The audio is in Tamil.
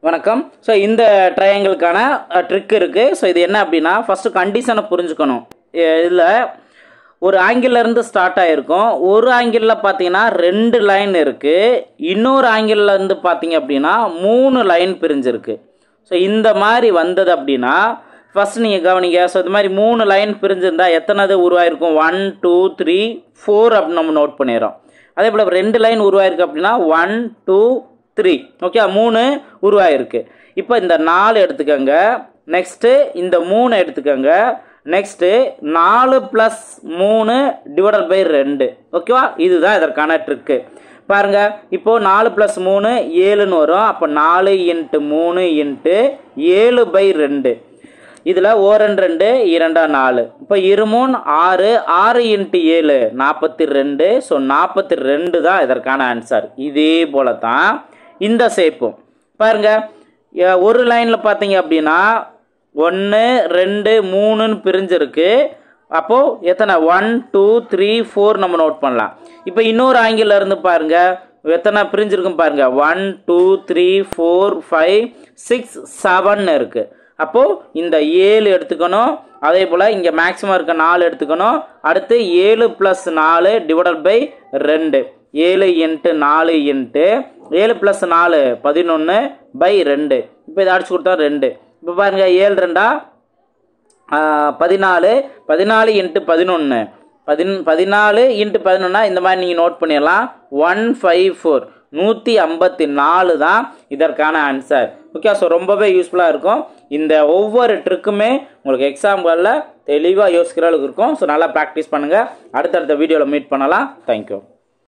வணக்கம். ஸோ இந்த ட்ரையாங்கிளுக்கான ட்ரிக் இருக்குது. ஸோ இது என்ன அப்படின்னா, ஃபஸ்ட்டு கண்டிஷனை புரிஞ்சுக்கணும். இதில் ஒரு ஆங்கிள்லேருந்து ஸ்டார்ட் ஆகிருக்கும். ஒரு ஆங்கிளில் பார்த்தீங்கன்னா 2 லைன் இருக்குது. இன்னொரு ஆங்கிளில் இருந்து பார்த்தீங்க அப்படின்னா 3 லைன் பிரிஞ்சிருக்கு. ஸோ இந்த மாதிரி வந்தது அப்படின்னா ஃபஸ்ட் நீங்கள் கவனிங்க. ஸோ இது மாதிரி 3 லைன் பிரிஞ்சிருந்தால் எத்தனைது உருவாயிருக்கும்? 1 2 3 4 அப்படின்னு நம்ம நோட் பண்ணிடுறோம். அதே போல் 2 லைன் உருவாயிருக்கு அப்படின்னா 1 2 3. ஓகே, 3 உருவாயிருக்கு. இப்போ இந்த 4 எடுத்துக்கோங்க. நெக்ஸ்ட்டு இந்த 3 எடுத்துக்கோங்க. நெக்ஸ்ட்டு 4 + 3 ÷ 2. ஓகேவா? இதுதான் இதற்கான ட்ரிக்கு. பாருங்கள், இப்போது 4 + 3 7ன்னு வரும். அப்போ 4 × 3 × 7/2. இதில் 1 2 2 4. இப்போ 2 3 6 6 × 7 42. ஸோ 42 தான் இதற்கான ஆன்சர். இதே போல தான் இந்த ஷேப்பும் பாருங்கள். ஒரு லைனில் பார்த்தீங்க அப்படின்னா 1 2 3ன்னு பிரிஞ்சிருக்கு. அப்போது எத்தனை? 1 2 3 4 நம்ம நோட் பண்ணலாம். இப்போ இன்னொரு ஆங்கிளில் இருந்து பாருங்கள், எத்தனை பிரிஞ்சிருக்கும் பாருங்கள். 1 2 3 4 5 6 7 இருக்குது. அப்போது இந்த 7 எடுத்துக்கணும். அதே போல் இங்கே மேக்ஸிமம் இருக்க 4 எடுத்துக்கணும். அடுத்து 7 + 4 ÷ 2. 7 × 4 × 7 + 4 11/2. இப்போ இதை அடிச்சு கொடுத்தா 2. இப்போ பாருங்கள், 7 2 14. 14 × 11 14 × 11. இந்த மாதிரி நீங்கள் நோட் பண்ணிடலாம். 154 154 தான் இதற்கான ஆன்சர். ஓகே, ஸோ ரொம்பவே யூஸ்ஃபுல்லாக இருக்கும். இந்த ஒவ்வொரு ட்ரிக்குமே உங்களுக்கு எக்ஸாம்களில் தெளிவாக யோசிக்கிற அளவுக்கு இருக்கும். ஸோ நல்லா ப்ராக்டிஸ் பண்ணுங்கள். அடுத்தடுத்த வீடியோவில் மீட் பண்ணலாம். தேங்க்யூ.